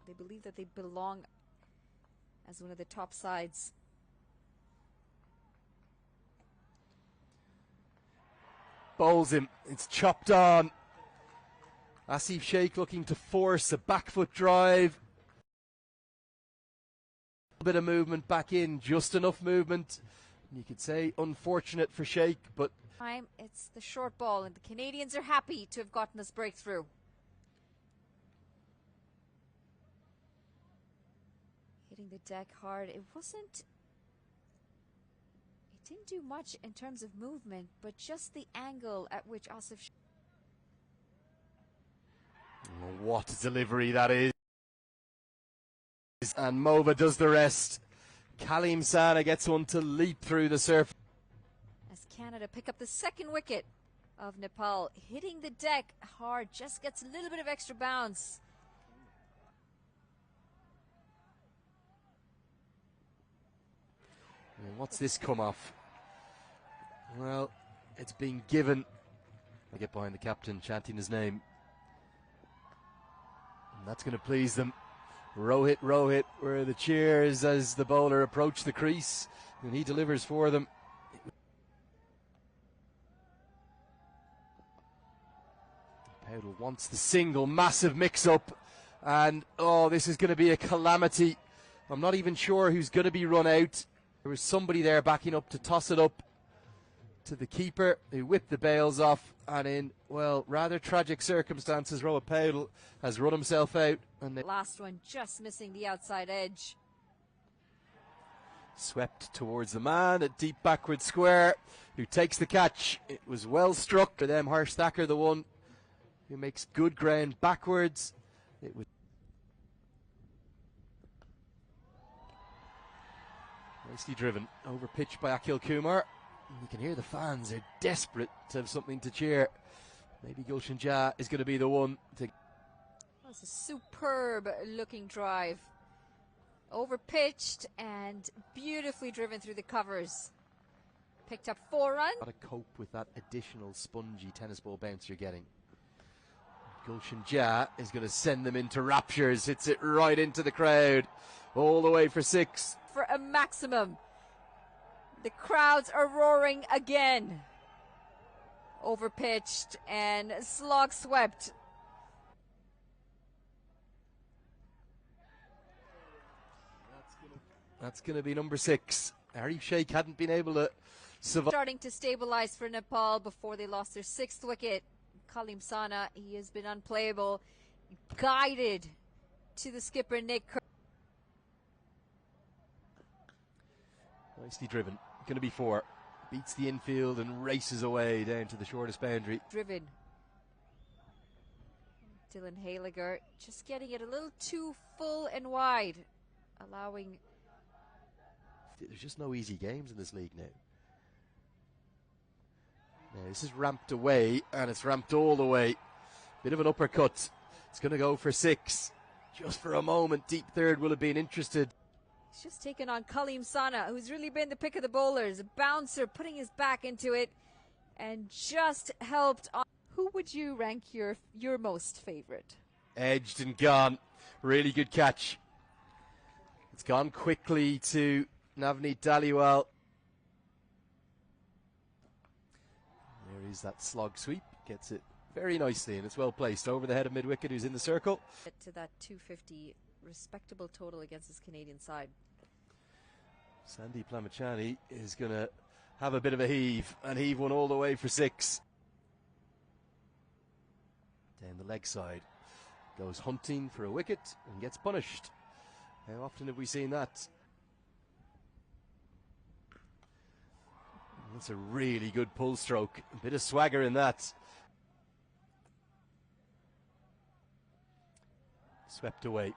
They believe that they belong as one of the top sides. Bowls him. It's chopped on. Asif Sheikh looking to force a back foot drive. A bit of movement back in, just enough movement. You could say unfortunate for Sheikh, but it's the short ball, and the Canadians are happy to have gotten this breakthrough. Hitting the deck hard. It didn't do much in terms of movement, but just the angle at which Asif. What a delivery that is. And Mova does the rest. Kalim Sana gets one to leap through the surface. As Canada pick up the second wicket of Nepal, hitting the deck hard, just gets a little bit of extra bounce. What's this come off? Well, it's been given. I get behind the captain chanting his name. And that's going to please them. Rohit, Rohit, were the cheers as the bowler approached the crease, and he delivers for them. Powell wants the single, massive mix-up, and oh, this is going to be a calamity. I'm not even sure who's going to be run out. There was somebody there backing up to toss it up to the keeper, who whipped the bails off, and in, well, rather tragic circumstances, Rohit Powell has run himself out. And the last one just missing the outside edge. Swept towards the man, a deep backward square, who takes the catch. It was well struck for them. Harsh Thacker, the one who makes good ground backwards. It was nicely driven, over pitch by Akhil Kumar. You can hear the fans are desperate to have something to cheer. Maybe Gulshan Jha is going to be the one to. That's a superb looking drive. Over pitched and beautifully driven through the covers. Picked up 4 runs. Got to cope with that additional spongy tennis ball bounce you're getting. Gulshan Jha is going to send them into raptures. Hits it right into the crowd. All the way for 6. For a maximum. The crowds are roaring again. Overpitched and slog swept. That's going to be number 6. Arif Sheikh hadn't been able to survive. Starting to stabilize for Nepal before they lost their 6th wicket. Kalim Sana, he has been unplayable. Guided to the skipper Nick Kerr. Nicely driven. Going to be 4. Beats the infield and races away down to the shortest boundary. Driven. Dylan Haliger just getting it a little too full and wide, allowing. There's just no easy games in this league now. Now this is ramped away, and it's ramped all the way. Bit of an uppercut. It's going to go for 6. Just for a moment, deep third will have been interested. He's just taken on Kalim Sana, who's really been the pick of the bowlers. A bouncer, putting his back into it, and just helped on. Who would you rank your most favorite? Edged and gone. Really good catch. It's gone quickly to Navneet Dhaliwal. There is that slog sweep. Gets it very nicely, and it's well placed over the head of mid-wicket, who's in the circle. To that 250 respectable total against his Canadian side. Sandeep Lamachani is going to have a bit of a heave, and heave one all the way for 6. Down the leg side. Goes hunting for a wicket and gets punished. How often have we seen that? That's a really good pull stroke. A bit of swagger in that. Swept away.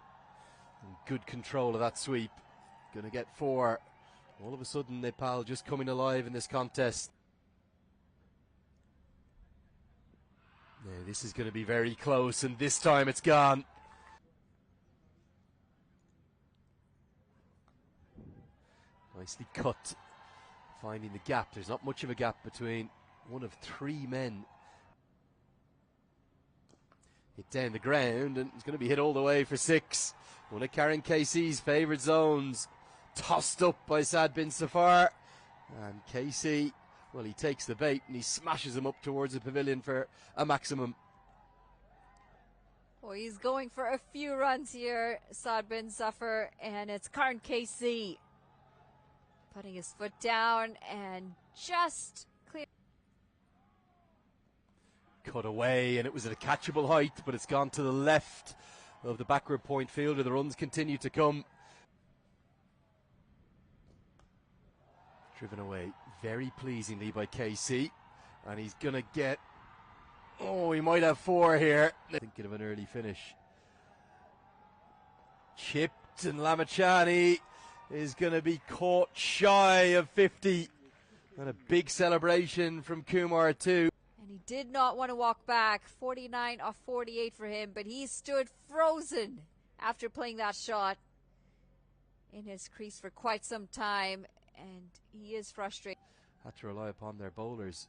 And good control of that sweep. Going to get 4. All of a sudden, Nepal just coming alive in this contest. Now, this is going to be very close, and this time it's gone. Nicely cut. Finding the gap. There's not much of a gap between one of 3 men. Hit down the ground, and it's going to be hit all the way for 6. One of Karen Casey's favourite zones. Tossed up by Saad bin Safar. And Casey, well, he takes the bait and he smashes him up towards the pavilion for a maximum. Well, he's going for a few runs here, Saad bin Safar, and it's Karen Casey putting his foot down and just clear. Cut away, and it was at a catchable height, but it's gone to the left of the backward point fielder. The runs continue to come. Driven away very pleasingly by KC, and he's going to get, oh, he might have 4 here. Thinking of an early finish. Chipped, and Lamachani is going to be caught shy of 50. And a big celebration from Kumar too. And he did not want to walk back. 49 off 48 for him, but he stood frozen after playing that shot in his crease for quite some time, and he is frustrated. Had to rely upon their bowlers.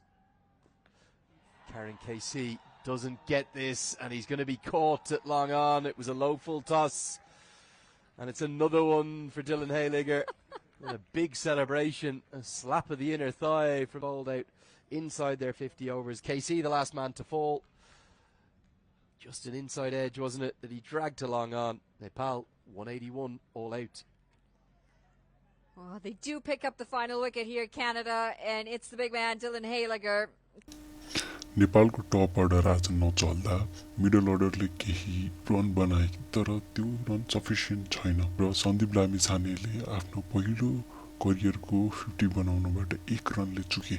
Karen KC doesn't get this, and he's going to be caught at long on. It was a low full toss, and it's another one for Dylan Hayligger. And a big celebration, a slap of the inner thigh from bowled out inside their 50 overs. KC, the last man to fall. Just an inside edge, wasn't it, that he dragged along on. Nepal 181 all out. Well, they do pick up the final wicket here, Canada, and it's the big man, Dylan Hayligger. नेपालको टप order आज नचल्दा middle अर्डरले केही run बनाए तर त्यो run sufficient छैन र सन्दीप लामिछानेले आफ्नो पहिलो करियरको 50 बनाउनबाट 1 रनले चुके।